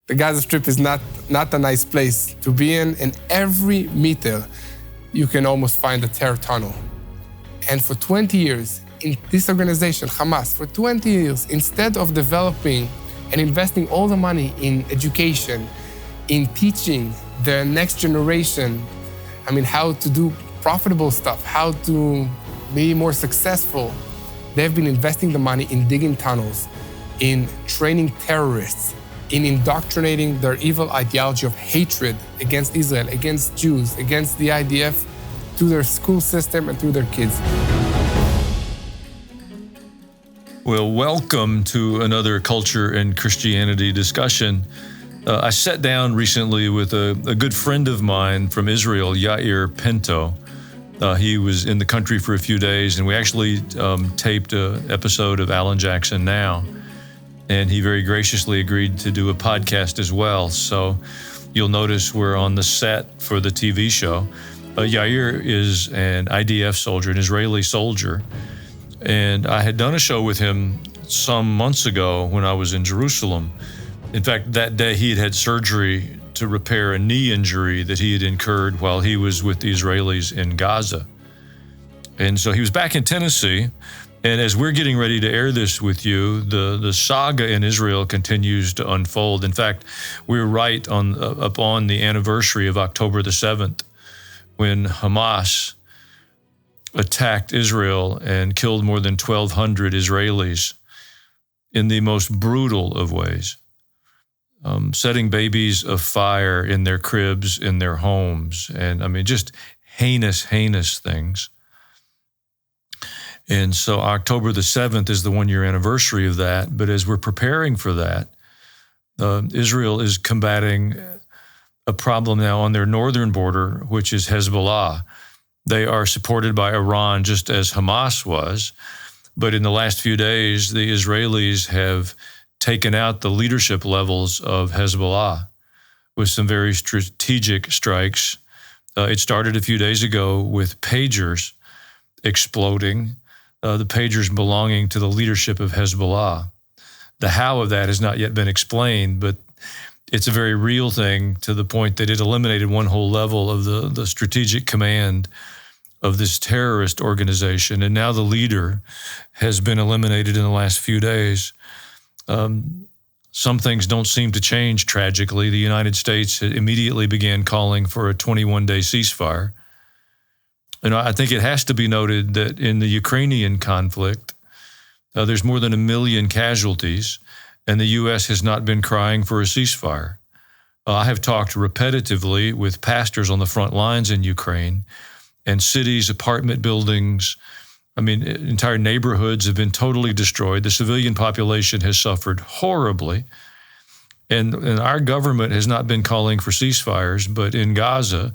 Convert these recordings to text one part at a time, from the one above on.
The Gaza Strip is not a nice place to be in. In every meter, you can almost find a terror tunnel. And for 20 years, in this organization, Hamas, for 20 years, instead of developing and investing all the money in education, in teaching the next generation, how to do profitable stuff, how to be more successful, they've been investing the money in digging tunnels, in training terrorists, in indoctrinating their evil ideology of hatred against Israel, against Jews, against the IDF, through their school system and through their kids. Well, welcome to another Culture and Christianity discussion. I sat down recently with a good friend of mine from Israel, Yair Pinto. He was in the country for a few days, and we actually taped an episode of Alan Jackson Now, and he very graciously agreed to do a podcast as well. So you'll notice we're on the set for the TV show. Yair is an IDF soldier, an Israeli soldier, and I had done a show with him some months ago when I was in Jerusalem. In fact, that day he had surgery to repair a knee injury that he had incurred while he was with the Israelis in Gaza. And so he was back in Tennessee. And as we're getting ready to air this with you, the saga in Israel continues to unfold. In fact, we're right upon the anniversary of October the 7th, when Hamas attacked Israel and killed more than 1,200 Israelis in the most brutal of ways. Setting babies afire in their cribs, in their homes, and just heinous things. And so October the 7th is the one-year anniversary of that, but as we're preparing for that, Israel is combating a problem now on their northern border, which is Hezbollah. They are supported by Iran just as Hamas was, but in the last few days, the Israelis have taken out the leadership levels of Hezbollah with some very strategic strikes. It started a few days ago with pagers exploding, the pagers belonging to the leadership of Hezbollah. The how of that has not yet been explained, but it's a very real thing to the point that it eliminated one whole level of the strategic command of this terrorist organization. And now the leader has been eliminated in the last few days. Some things don't seem to change tragically. The United States immediately began calling for a 21-day ceasefire. And I think it has to be noted that in the Ukrainian conflict, there's more than 1 million casualties, and the U.S. has not been crying for a ceasefire. I have talked repetitively with pastors on the front lines in Ukraine, and cities, apartment buildings, entire neighborhoods have been totally destroyed. The civilian population has suffered horribly. And our government has not been calling for ceasefires, but in Gaza,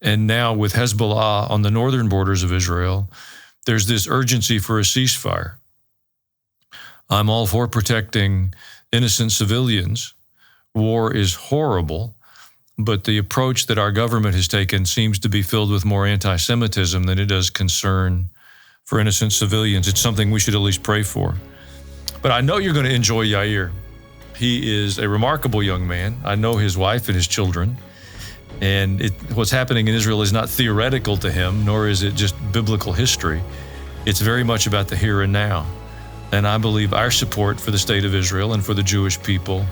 and now with Hezbollah on the northern borders of Israel, there's this urgency for a ceasefire. I'm all for protecting innocent civilians. War is horrible, but the approach that our government has taken seems to be filled with more anti-Semitism than it does concern for innocent civilians. It's something we should at least pray for. But I know you're going to enjoy Yair. He is a remarkable young man. I know his wife and his children. And what's happening in Israel is not theoretical to him, nor is it just biblical history. It's very much about the here and now. And I believe our support for the state of Israel and for the Jewish people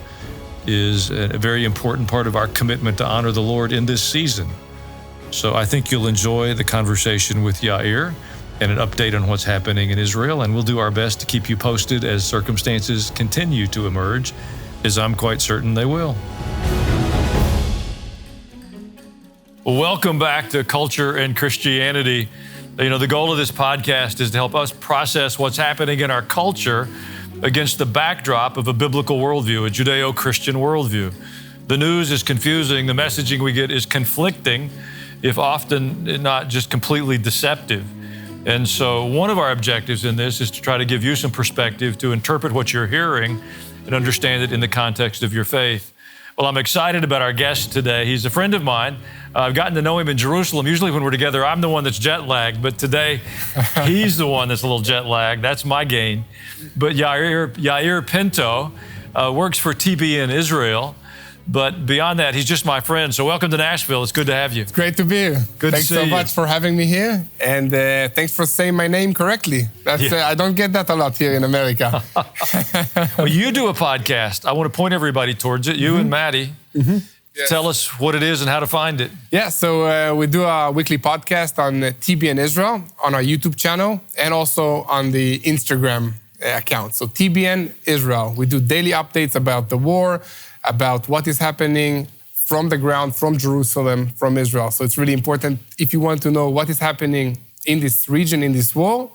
is a very important part of our commitment to honor the Lord in this season. So I think you'll enjoy the conversation with Yair and an update on what's happening in Israel, and we'll do our best to keep you posted as circumstances continue to emerge, as I'm quite certain they will. Well, welcome back to Culture and Christianity. The goal of this podcast is to help us process what's happening in our culture against the backdrop of a biblical worldview, a Judeo-Christian worldview. The news is confusing, the messaging we get is conflicting, if often not just completely deceptive. And so one of our objectives in this is to try to give you some perspective to interpret what you're hearing and understand it in the context of your faith. Well, I'm excited about our guest today. He's a friend of mine. I've gotten to know him in Jerusalem. Usually when we're together, I'm the one that's jet lagged, but today he's the one that's a little jet lagged. That's my gain. But Yair Pinto works for TBN Israel But beyond that, he's just my friend. So welcome to Nashville. It's good to have you. It's great to be here. Good Thanks to see so you. much for having me here. And thanks for saying my name correctly. I don't get that a lot here in America. Well, you do a podcast. I want to point everybody towards it. You and Maddie. Yes. Tell us what it is and how to find it. Yeah, so we do a weekly podcast on TBN Israel, on our YouTube channel, and also on the Instagram account. So TBN Israel. We do daily updates about the war, about what is happening from the ground, from Jerusalem, from Israel. So it's really important if you want to know what is happening in this region, in this war,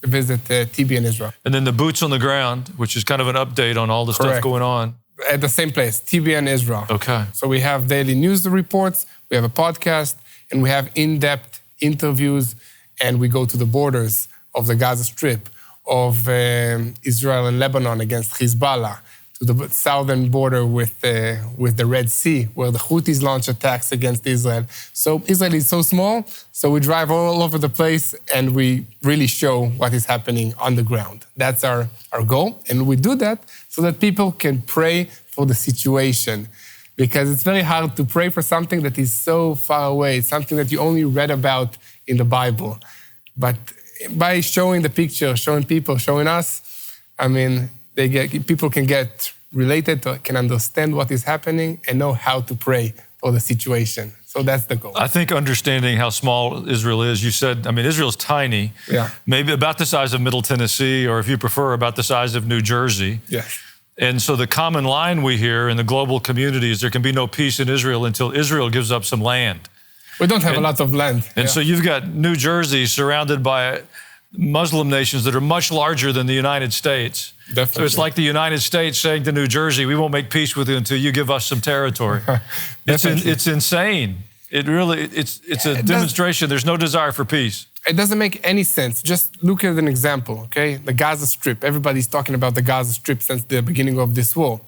visit TBN Israel. And then the boots on the ground, which is kind of an update on all the stuff going on. At the same place, TBN Israel. Okay. So we have daily news reports, we have a podcast, and we have in-depth interviews, and we go to the borders of the Gaza Strip, of Israel and Lebanon against Hezbollah, to the southern border with the Red Sea, where the Houthis launch attacks against Israel. So Israel is so small, so we drive all over the place, and we really show what is happening on the ground. That's our goal, and we do that so that people can pray for the situation, because it's very hard to pray for something that is so far away. It's something that you only read about in the Bible. But by showing the picture, showing people, showing us, I mean, people can get related, can understand what is happening and know how to pray for the situation. So that's the goal. I think understanding how small Israel is, you said, I mean, Israel's tiny, maybe about the size of Middle Tennessee, or if you prefer, about the size of New Jersey. Yes. And so the common line we hear in the global community is there can be no peace in Israel until Israel gives up some land. We don't have a lot of land. And so you've got New Jersey surrounded by Muslim nations that are much larger than the United States. Definitely. So it's like the United States saying to New Jersey, we won't make peace with you until you give us some territory. It's insane. It really, it's a demonstration. There's no desire for peace. It doesn't make any sense. Just look at an example, okay? The Gaza Strip. Everybody's talking about the Gaza Strip since the beginning of this war.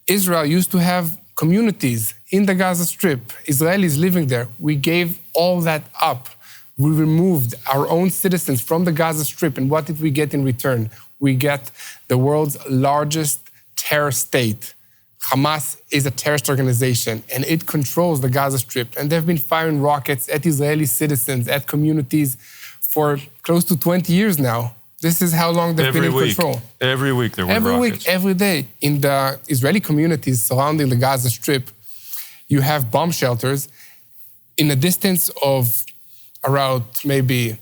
Israel used to have communities in the Gaza Strip, Israelis living there. We gave all that up. We removed our own citizens from the Gaza Strip, and what did we get in return? We get the world's largest terror state. Hamas is a terrorist organization, and it controls the Gaza Strip. And they've been firing rockets at Israeli citizens, at communities for close to 20 years now. This is how long they've been in control. Every week there were rockets. Every week, every day. In the Israeli communities surrounding the Gaza Strip, you have bomb shelters in a distance of around maybe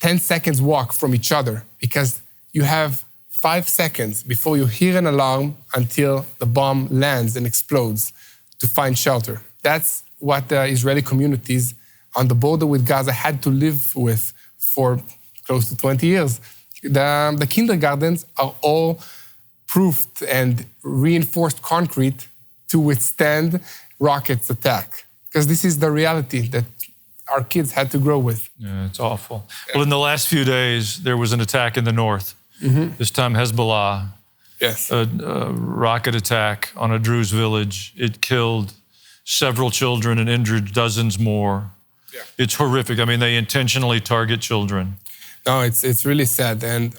10 seconds walk from each other, because you have 5 seconds before you hear an alarm until the bomb lands and explodes to find shelter. That's what the Israeli communities on the border with Gaza had to live with for close to 20 years. The kindergartens are all proofed and reinforced concrete to withstand rockets attack, because this is the reality that our kids had to grow with. Yeah, it's awful. Well, in the last few days, there was an attack in the north. This time Hezbollah, a rocket attack on a Druze village. It killed several children and injured dozens more. Yeah. It's horrific. I mean, they intentionally target children. No, it's really sad. And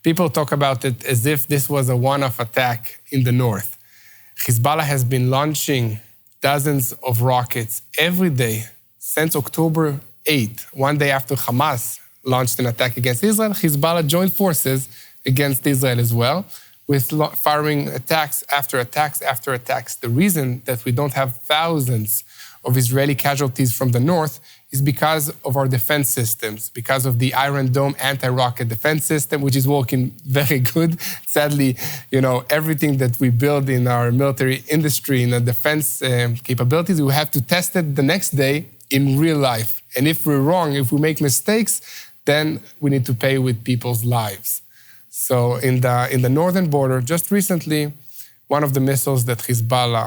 people talk about it as if this was a one-off attack in the north. Hezbollah has been launching dozens of rockets every day since October 8th, one day after Hamas launched an attack against Israel. Hezbollah joined forces against Israel as well, with firing attacks after attacks after attacks. The reason that we don't have thousands of Israeli casualties from the north is because of our defense systems, because of the Iron Dome anti-rocket defense system, which is working very good. Sadly, everything that we build in our military industry, in the defense capabilities, we have to test it the next day in real life. And if we're wrong, if we make mistakes, then we need to pay with people's lives. So in the northern border, just recently, one of the missiles that Hezbollah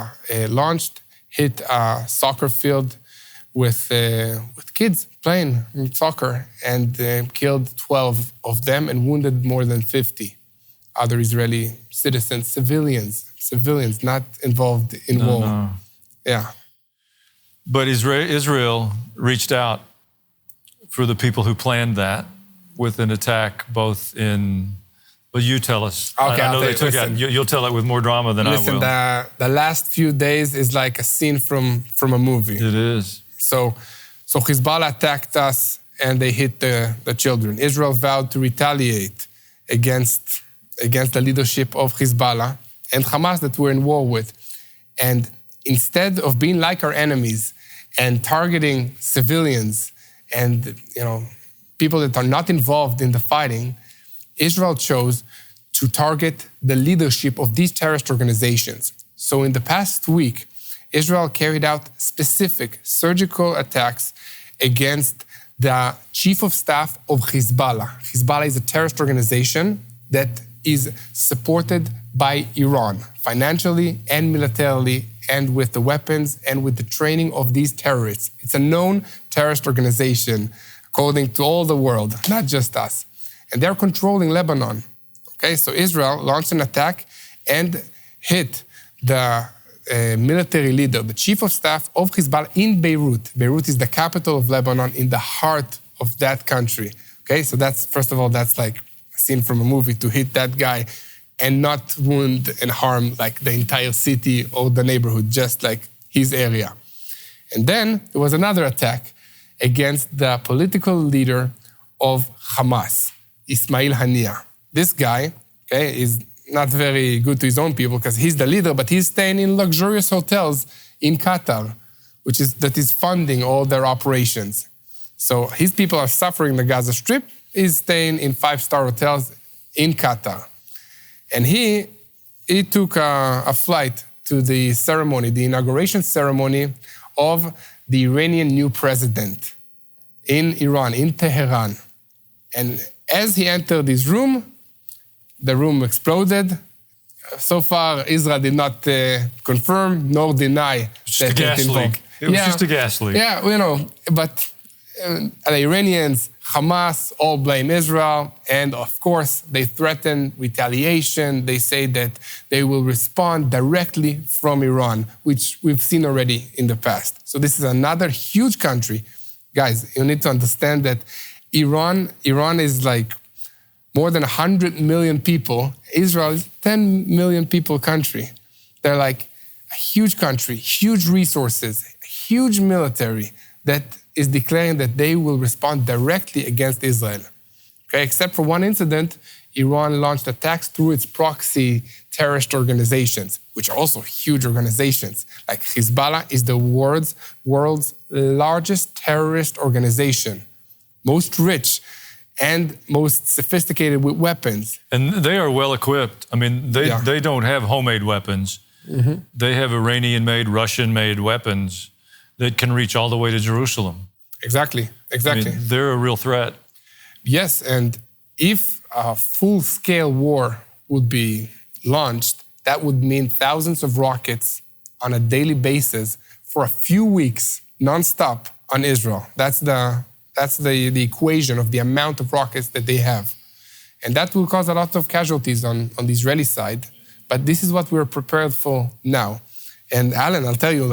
launched hit a soccer field with kids playing soccer, and killed 12 of them and wounded more than 50 other Israeli citizens, civilians not involved in war. No. Yeah. But Israel reached out for the people who planned that with an attack both in Well, you tell us. Okay, I know they took it. You'll tell it with more drama than I will. The last few days is like a scene from a movie. It is. So Hezbollah attacked us and they hit the children. Israel vowed to retaliate against the leadership of Hezbollah and Hamas that we're in war with. And instead of being like our enemies and targeting civilians and people that are not involved in the fighting, Israel chose to target the leadership of these terrorist organizations. So in the past week, Israel carried out specific surgical attacks against the chief of staff of Hezbollah. Hezbollah is a terrorist organization that is supported by Iran, financially and militarily, and with the weapons and with the training of these terrorists. It's a known terrorist organization, according to all the world, not just us. And they're controlling Lebanon. Okay, so Israel launched an attack and hit the military leader, the chief of staff of Hezbollah in Beirut. Beirut is the capital of Lebanon, in the heart of that country. Okay, so that's, first of all, that's like a scene from a movie, to hit that guy and not wound and harm like the entire city or the neighborhood, just like his area. And then there was another attack against the political leader of Hamas, Ismail Haniyeh. This guy, okay, is not very good to his own people because he's the leader, but he's staying in luxurious hotels in Qatar, that is funding all their operations. So his people are suffering the Gaza Strip. He's staying in 5-star hotels in Qatar. And he took a flight to the ceremony, the inauguration ceremony of the Iranian new president in Iran, in Tehran. And as he entered his room, the room exploded. So far, Israel did not confirm nor deny that gas leak. It was just a gas leak. Yeah, but the Iranians, Hamas, all blame Israel. And of course, they threaten retaliation. They say that they will respond directly from Iran, which we've seen already in the past. So this is another huge country. Guys, you need to understand that Iran is like more than 100 million people. Israel is 10 million people country. They're like a huge country, huge resources, huge military that is declaring that they will respond directly against Israel. Okay, except for one incident, Iran launched attacks through its proxy terrorist organizations, which are also huge organizations. Like Hezbollah is the world's largest terrorist organization, most rich, and most sophisticated with weapons. And they are well equipped. I mean, they don't have homemade weapons. Mm-hmm. They have Iranian-made, Russian-made weapons that can reach all the way to Jerusalem. Exactly. I mean, they're a real threat. Yes, and if a full-scale war would be launched, that would mean thousands of rockets on a daily basis for a few weeks, nonstop, on Israel. That's the equation of the amount of rockets that they have. And that will cause a lot of casualties on the Israeli side. But this is what we're prepared for now. And Alan, I'll tell you,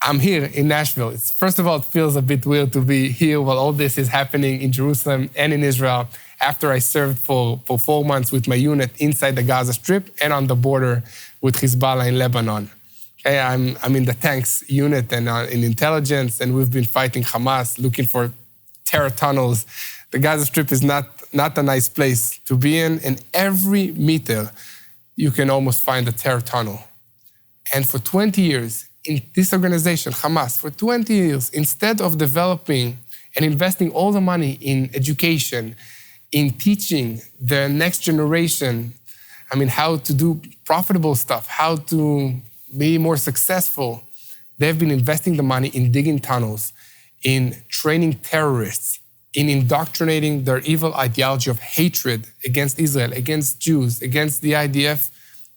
I'm here in Nashville. First of all, it feels a bit weird to be here while all this is happening in Jerusalem and in Israel after I served for 4 months with my unit inside the Gaza Strip and on the border with Hezbollah in Lebanon. Okay, I'm in the tanks unit and in intelligence, and we've been fighting Hamas, looking for terror tunnels. The Gaza Strip is not a nice place to be in. And every meter, you can almost find a terror tunnel. And for 20 years, in this organization, Hamas, for 20 years, instead of developing and investing all the money in education, in teaching the next generation, how to do profitable stuff, how to be more successful, they've been investing the money in digging tunnels, in training terrorists, in indoctrinating their evil ideology of hatred against Israel, against Jews, against the IDF,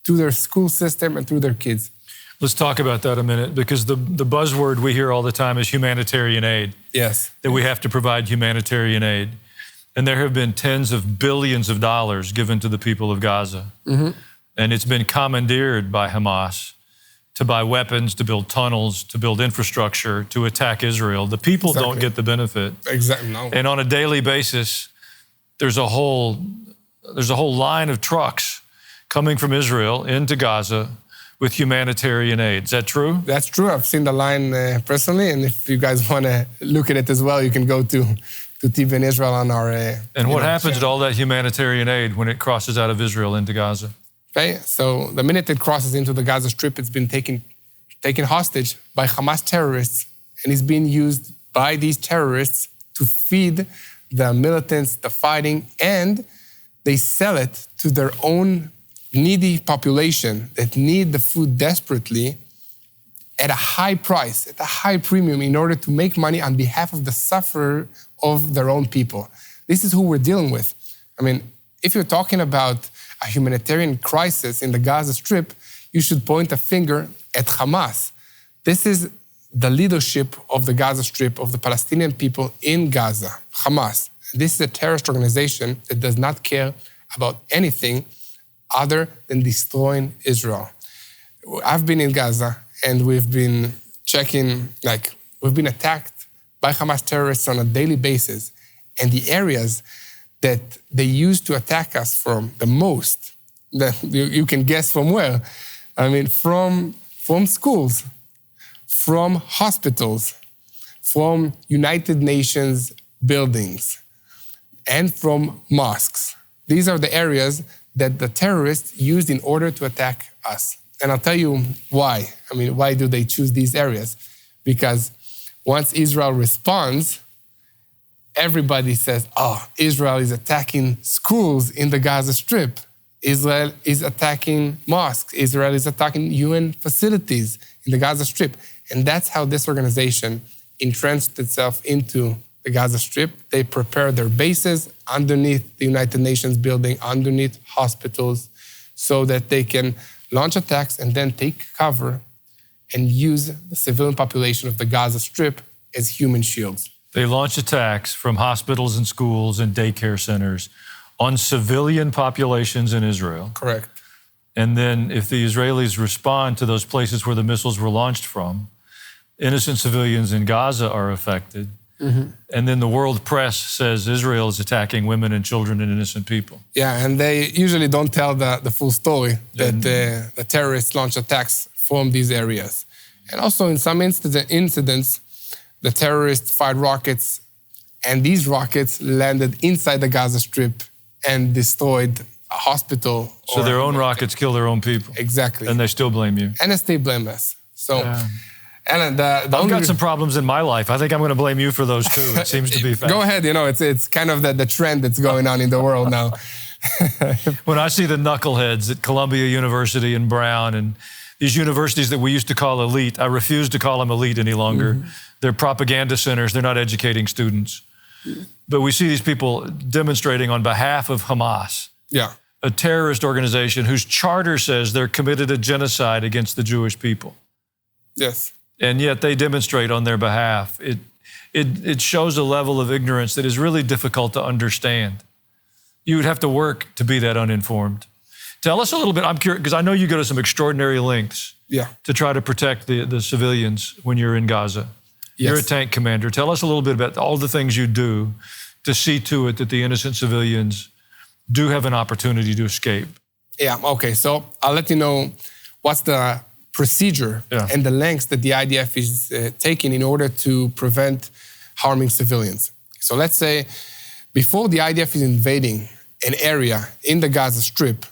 to their school system and through their kids. Let's talk about that a minute, because the buzzword we hear all the time is humanitarian aid. Yes. That we have to provide humanitarian aid. And there have been tens of billions of dollars given to the people of Gaza. Mm-hmm. And it's been commandeered by Hamas to buy weapons, to build tunnels, to build infrastructure, to attack Israel. The people don't get the benefit. Exactly. No. And on a daily basis, there's a whole there's a whole line of trucks coming from Israel into Gaza with humanitarian aid. Is that true? That's true. I've seen the line personally, and if you guys want to look at it as well, you can go to TBN Israel on our... and what happens to all that humanitarian aid when it crosses out of Israel into Gaza? Okay, so the minute it crosses into the Gaza Strip, it's been taken hostage by Hamas terrorists, and is being used by these terrorists to feed the militants, the fighting, and they sell it to their own needy population that need the food desperately at a high price, at a high premium, in order to make money on behalf of the sufferer of their own people. This is who we're dealing with. I mean, if you're talking about a humanitarian crisis in the Gaza Strip, you should point a finger at Hamas. This is the leadership of the Gaza Strip, of the Palestinian people in Gaza, Hamas. This is a terrorist organization that does not care about anything other than destroying Israel. I've been in Gaza, and we've been checking, we've been attacked by Hamas terrorists on a daily basis. And the areas that they use to attack us from the most, that you can guess from where. I mean, from schools, from hospitals, from United Nations buildings, and from mosques. These are the areas that the terrorists used in order to attack us. And I'll tell you why. I mean, why do they choose these areas? Because once Israel responds, everybody says, Israel is attacking schools in the Gaza Strip. Israel is attacking mosques. Israel is attacking UN facilities in the Gaza Strip. And that's how this organization entrenched itself into the Gaza Strip. They prepare their bases underneath the United Nations building, underneath hospitals, so that they can launch attacks and then take cover and use the civilian population of the Gaza Strip as human shields. They launch attacks from hospitals and schools and daycare centers on civilian populations in Israel. Correct. And then if the Israelis respond to those places where the missiles were launched from, innocent civilians in Gaza are affected. Mm-hmm. And then the world press says Israel is attacking women and children and innocent people. Yeah, and they usually don't tell the full story that the terrorists launch attacks from these areas. And also in some incidents, the terrorists fired rockets, and these rockets landed inside the Gaza Strip and destroyed a hospital. So their own rockets kill their own people. Exactly. And they still blame you. And they still blame us. So... Yeah. I've got some problems in my life. I think I'm going to blame you for those too. It seems to be fact. Go ahead. It's kind of the trend that's going on in the world now. When I see the knuckleheads at Columbia University and Brown and these universities that we used to call elite, I refuse to call them elite any longer. Mm-hmm. They're propaganda centers. They're not educating students. But we see these people demonstrating on behalf of Hamas, a terrorist organization whose charter says they're committed a genocide against the Jewish people. Yes. And yet they demonstrate on their behalf. It shows a level of ignorance that is really difficult to understand. You would have to work to be that uninformed. Tell us a little bit, I'm curious, because I know you go to some extraordinary lengths to try to protect the civilians when you're in Gaza. Yes. You're a tank commander. Tell us a little bit about all the things you do to see to it that the innocent civilians do have an opportunity to escape. Yeah, okay, so I'll let you know what's the procedure and the lengths that the IDF is taking in order to prevent harming civilians. So let's say before the IDF is invading an area in the Gaza Strip,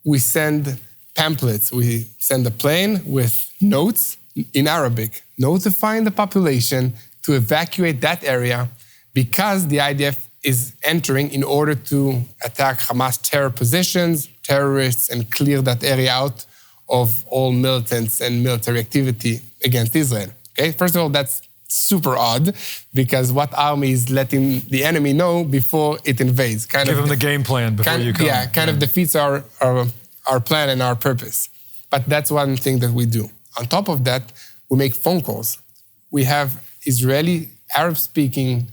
we send pamphlets. We send a plane with notes in Arabic, notifying the population to evacuate that area because the IDF is entering in order to attack Hamas terror positions, terrorists, and clear that area out of all militants and military activity against Israel. Okay, first of all, that's super odd because what army is letting the enemy know before it invades? Give them the game plan before you come. Yeah, kind of defeats our plan and our purpose. But that's one thing that we do. On top of that, we make phone calls. We have Israeli Arab-speaking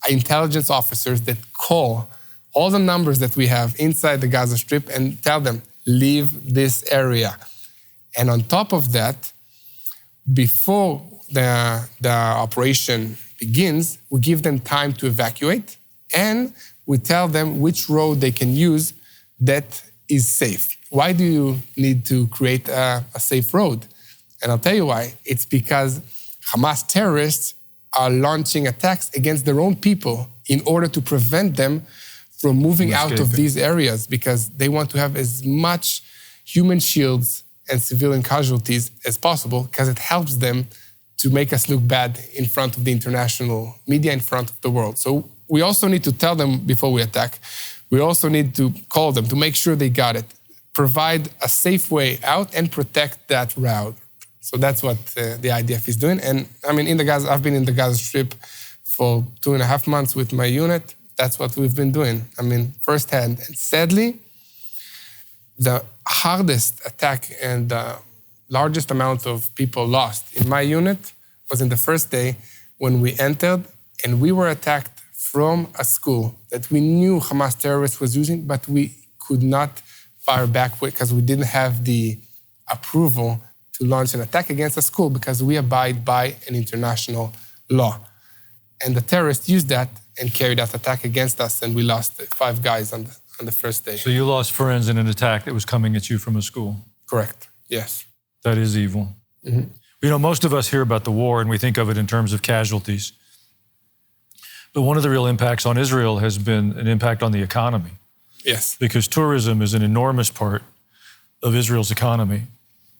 intelligence officers that call all the numbers that we have inside the Gaza Strip and tell them, leave this area. And on top of that, before the operation begins, we give them time to evacuate, and we tell them which road they can use that is safe. Why do you need to create a safe road? And I'll tell you why. It's because Hamas terrorists are launching attacks against their own people in order to prevent them from moving out of these areas, because they want to have as much human shields and civilian casualties as possible, because it helps them to make us look bad in front of the international media, in front of the world. So we also need to tell them before we attack. We also need to call them to make sure they got it, provide a safe way out and protect that route. So that's what the IDF is doing. And I mean, I've been in the Gaza Strip for 2.5 months with my unit. That's what we've been doing. I mean, firsthand. And sadly, the hardest attack and the largest amount of people lost in my unit was in the first day when we entered and we were attacked from a school that we knew Hamas terrorists was using, but we could not fire back because we didn't have the approval to launch an attack against a school because we abide by an international law. And the terrorists used that and carried out attack against us, and we lost 5 guys on the first day. So you lost friends in an attack that was coming at you from a school? Correct, yes. That is evil. Mm-hmm. You know, most of us hear about the war and we think of it in terms of casualties. But one of the real impacts on Israel has been an impact on the economy. Yes. Because tourism is an enormous part of Israel's economy.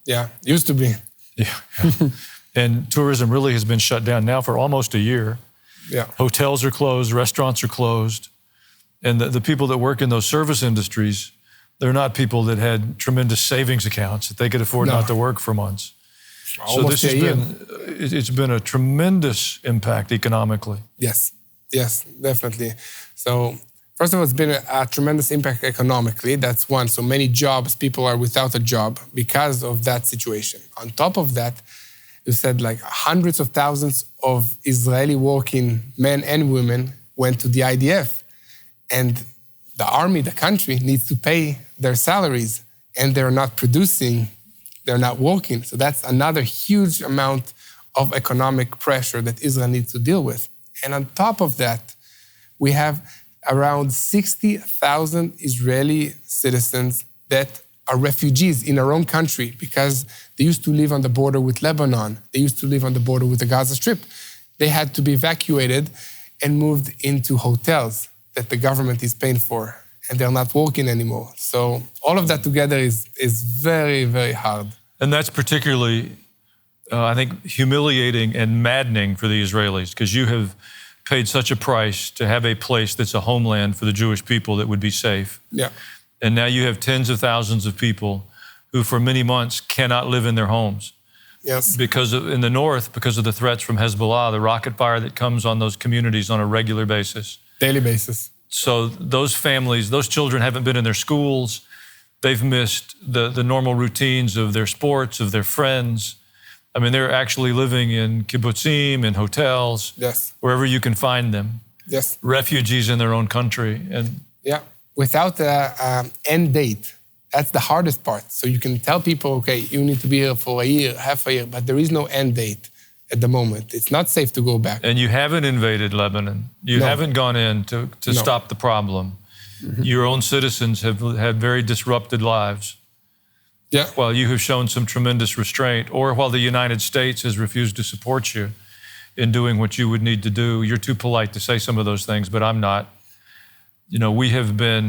Yeah, used to be. Yeah. And tourism really has been shut down now for almost a year. Yeah. Hotels are closed, restaurants are closed. And the people that work in those service industries, they're not people that had tremendous savings accounts that they could afford not to work for months. Almost so it's been a tremendous impact economically. Yes, definitely. So first of all, it's been a tremendous impact economically. That's one. So many jobs, people are without a job because of that situation. On top of that, you said like hundreds of thousands of Israeli working men and women went to the IDF. And the army, the country, needs to pay their salaries. And they're not producing, they're not working. So that's another huge amount of economic pressure that Israel needs to deal with. And on top of that, we have around 60,000 Israeli citizens that are refugees in our own country because they used to live on the border with Lebanon. They used to live on the border with the Gaza Strip. They had to be evacuated and moved into hotels that the government is paying for, and they're not working anymore. So all of that together is very, very hard. And that's particularly, I think, humiliating and maddening for the Israelis, because you have paid such a price to have a place that's a homeland for the Jewish people that would be safe. Yeah. And now you have tens of thousands of people who for many months cannot live in their homes. Yes. In the north, because of the threats from Hezbollah, the rocket fire that comes on those communities on a regular basis. Daily basis. So those families, those children haven't been in their schools. They've missed the normal routines of their sports, of their friends. I mean, they're actually living in kibbutzim, in hotels, yes, wherever you can find them. Yes. Refugees in their own country. And yeah, without an end date. That's the hardest part. So you can tell people, okay, you need to be here for a year, half a year, but there is no end date at the moment. It's not safe to go back. And you haven't invaded Lebanon. You haven't gone in to stop the problem. Mm-hmm. Your own citizens have had very disrupted lives. Yeah. While you have shown some tremendous restraint, or while the United States has refused to support you in doing what you would need to do. You're too polite to say some of those things, but I'm not. You know, we have been,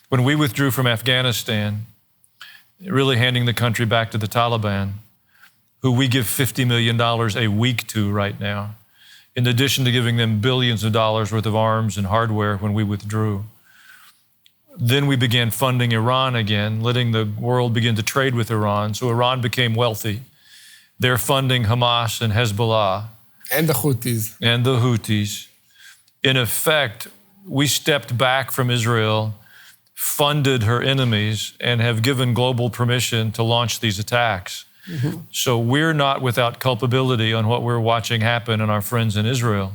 when we withdrew from Afghanistan, really handing the country back to the Taliban, who we give $50 million a week to right now, in addition to giving them billions of dollars worth of arms and hardware when we withdrew. Then we began funding Iran again, letting the world begin to trade with Iran. So Iran became wealthy. They're funding Hamas and Hezbollah. And the Houthis. In effect, we stepped back from Israel, funded her enemies, and have given global permission to launch these attacks. Mm-hmm. So we're not without culpability on what we're watching happen in our friends in Israel.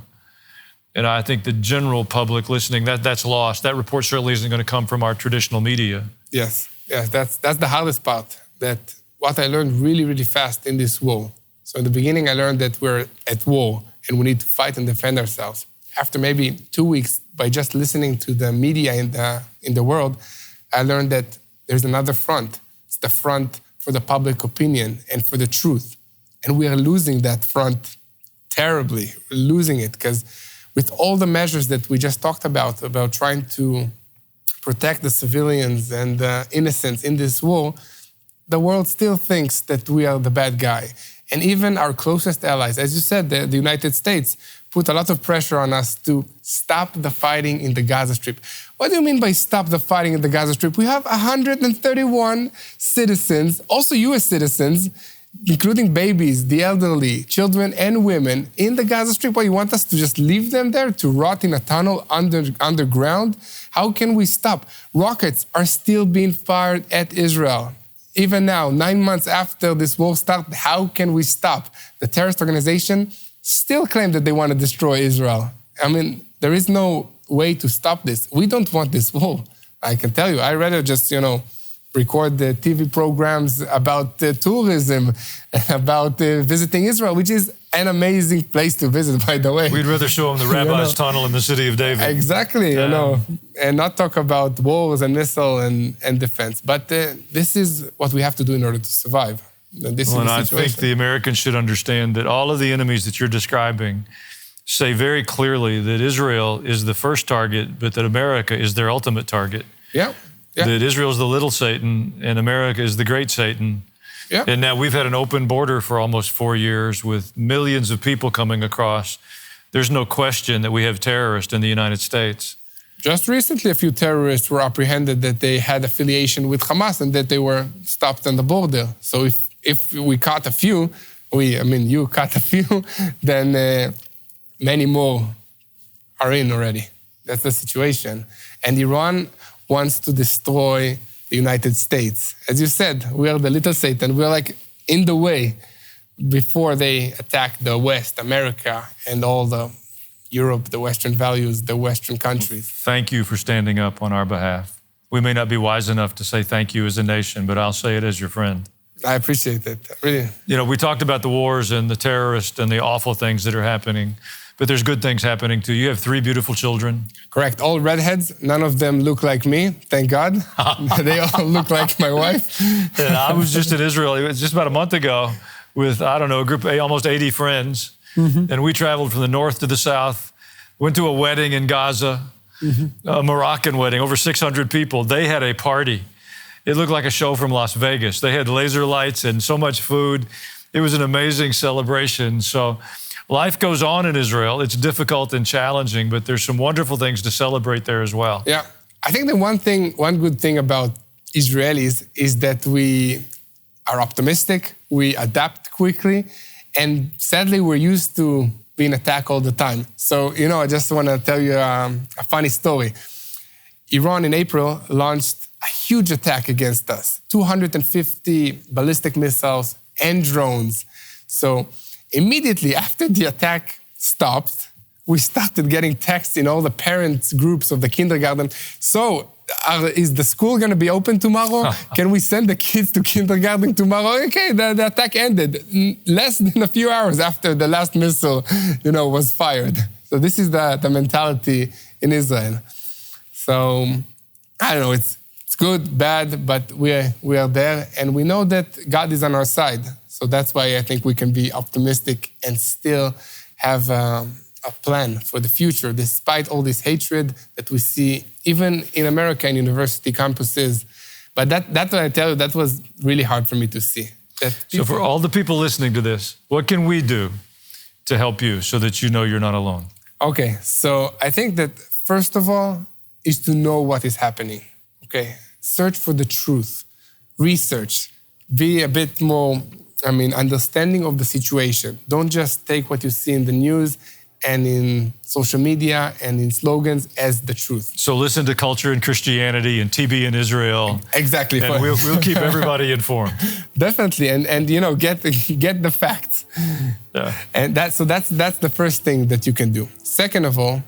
And I think the general public listening, that's lost. That report certainly isn't going to come from our traditional media. Yes, that's the hardest part. That what I learned really, really fast in this war. So in the beginning, I learned that we're at war and we need to fight and defend ourselves. after maybe 2 weeks, by just listening to the media in the world, I learned that there's another front. It's the front for the public opinion and for the truth. And we are losing that front terribly. We're losing it because with all the measures that we just talked about trying to protect the civilians and the innocents in this war, the world still thinks that we are the bad guy. And even our closest allies, as you said, the United States, put a lot of pressure on us to stop the fighting in the Gaza Strip. What do you mean by stop the fighting in the Gaza Strip? We have 131 citizens, also US citizens, including babies, the elderly, children, and women in the Gaza Strip. What, you want us to just leave them there to rot in a tunnel underground? How can we stop? Rockets are still being fired at Israel. Even now, 9 months after this war started, how can we stop? The terrorist organization still claim that they want to destroy Israel. I mean, there is no way to stop this. We don't want this war. I can tell you, I'd rather just, record the TV programs about tourism, about visiting Israel, which is an amazing place to visit, by the way. We'd rather show them the Rabbi's Tunnel in the city of David. Exactly, and not talk about wars and missile and defense. But this is what we have to do in order to survive. And I think the Americans should understand that all of the enemies that you're describing say very clearly that Israel is the first target, but that America is their ultimate target. Yeah. That Israel is the little Satan and America is the great Satan. Yeah. And now we've had an open border for almost 4 years with millions of people coming across. There's no question that we have terrorists in the United States. Just recently, a few terrorists were apprehended that they had affiliation with Hamas and that they were stopped on the border. So if we caught a few, you caught a few, then many more are in already. That's the situation. And Iran wants to destroy the United States. As you said, we are the little Satan. We're like in the way before they attack the West, America, and all the Europe, the Western values, the Western countries. Thank you for standing up on our behalf. We may not be wise enough to say thank you as a nation, but I'll say it as your friend. I appreciate it, really. We talked about the wars and the terrorists and the awful things that are happening, but there's good things happening too. You have 3 beautiful children. Correct. All redheads. None of them look like me, thank God. They all look like my wife. And I was just in Israel, it was just about a month ago, with, a group of almost 80 friends. Mm-hmm. And we traveled from the north to the south, went to a wedding in Gaza, a Moroccan wedding, over 600 people. They had a party. It looked like a show from Las Vegas. They had laser lights and so much food. It was an amazing celebration. So life goes on in Israel. It's difficult and challenging, but there's some wonderful things to celebrate there as well. Yeah. I think the one good thing about Israelis is that we are optimistic, we adapt quickly, and sadly, we're used to being attacked all the time. So, I just want to tell you a funny story. Iran in April launched a huge attack against us, 250 ballistic missiles and drones. So immediately after the attack stopped, we started getting texts in all the parents' groups of the kindergarten. So, is the school going to be open tomorrow? Can we send the kids to kindergarten tomorrow? Okay, the attack ended less than a few hours after the last missile, was fired. So this is the mentality in Israel. So, I don't know, it's good, bad, but we are there, and we know that God is on our side. So that's why I think we can be optimistic and still have a plan for the future, despite all this hatred that we see, even in America and university campuses. But that's what I tell you, that was really hard for me to see. So for all the people listening to this, what can we do to help you so that you know you're not alone? Okay, so I think that first of all is to know what is happening. Okay, search for the truth, research, be a bit more, understanding of the situation. Don't just take what you see in the news and in social media and in slogans as the truth. So listen to Culture and Christianity and TBN Israel. Exactly. And we'll keep everybody informed. Definitely, and get the facts. Yeah. And that's the first thing that you can do. Second of all,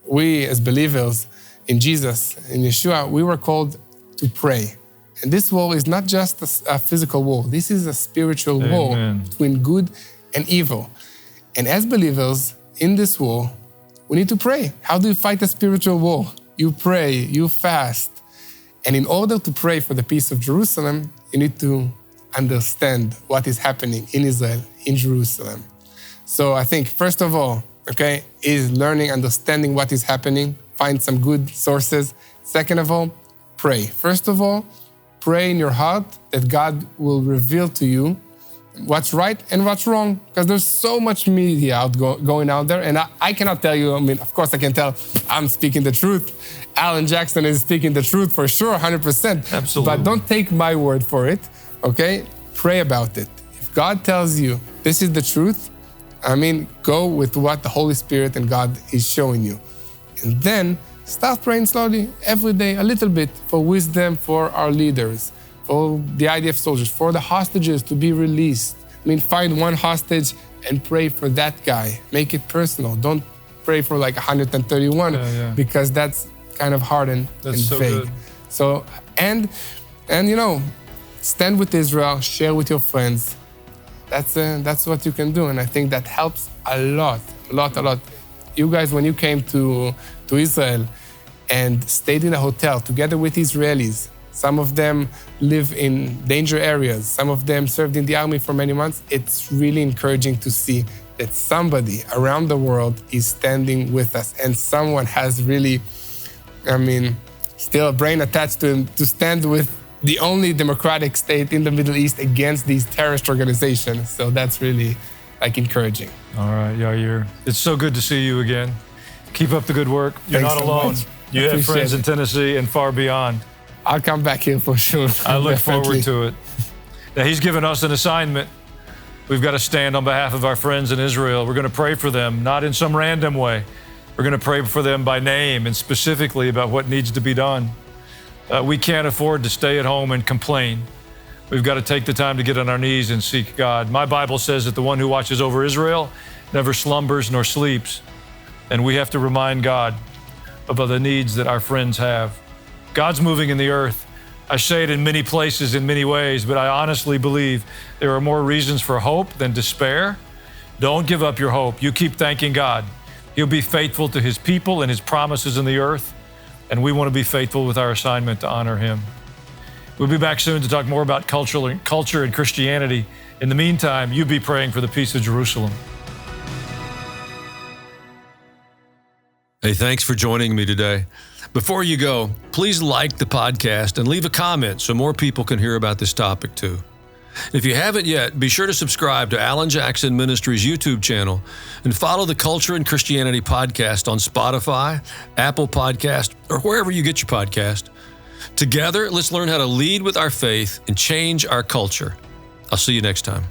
we as believers in Jesus, in Yeshua, we were called to pray. And this war is not just a physical war. This is a spiritual war between good and evil. And as believers in this war, we need to pray. How do you fight a spiritual war? You pray, you fast. And in order to pray for the peace of Jerusalem, you need to understand what is happening in Israel, in Jerusalem. So I think, first of all, okay, is learning, understanding what is happening, find some good sources. Second of all, pray. First of all, pray in your heart that God will reveal to you what's right and what's wrong, because there's so much media going out there, and I cannot tell you, I mean, of course I can tell I'm speaking the truth. Alan Jackson is speaking the truth for sure, 100%. Absolutely. But don't take my word for it, okay? Pray about it. If God tells you this is the truth, I mean, go with what the Holy Spirit and God is showing you. And then start praying slowly, every day, a little bit, for wisdom for our leaders, for the IDF soldiers, for the hostages to be released. I mean, find one hostage and pray for that guy. Make it personal. Don't pray for like 131 because that's kind of hard and so vague. Good. So, and you know, stand with Israel, share with your friends. That's what you can do. And I think that helps a lot. You guys, when you came to Israel and stayed in a hotel together with Israelis, some of them live in danger areas. Some of them served in the army for many months. It's really encouraging to see that somebody around the world is standing with us, and someone has really, I mean, still a brain attached to him to stand with the only democratic state in the Middle East against these terrorist organizations. So that's really like encouraging. All right, Yair. It's so good to see you again. Keep up the good work. You're Thanks not so alone. much. You have friends Appreciate in Tennessee and far beyond. I'll come back here for sure. I look Definitely. forward to it. Now, he's given us an assignment. We've got to stand on behalf of our friends in Israel. We're going to pray for them, not in some random way. We're going to pray for them by name and specifically about what needs to be done. We can't afford to stay at home and complain. We've got to take the time to get on our knees and seek God. My Bible says that the one who watches over Israel never slumbers nor sleeps. And we have to remind God about the needs that our friends have. God's moving in the earth. I say it in many places, in many ways, but I honestly believe there are more reasons for hope than despair. Don't give up your hope. You keep thanking God. He'll be faithful to his people and his promises in the earth. And we want to be faithful with our assignment to honor him. We'll be back soon to talk more about culture and Christianity. In the meantime, you be praying for the peace of Jerusalem. Hey, thanks for joining me today. Before you go, please like the podcast and leave a comment so more people can hear about this topic too. If you haven't yet, be sure to subscribe to Alan Jackson Ministries YouTube channel and follow the Culture and Christianity podcast on Spotify, Apple Podcast, or wherever you get your podcast. Together, let's learn how to lead with our faith and change our culture. I'll see you next time.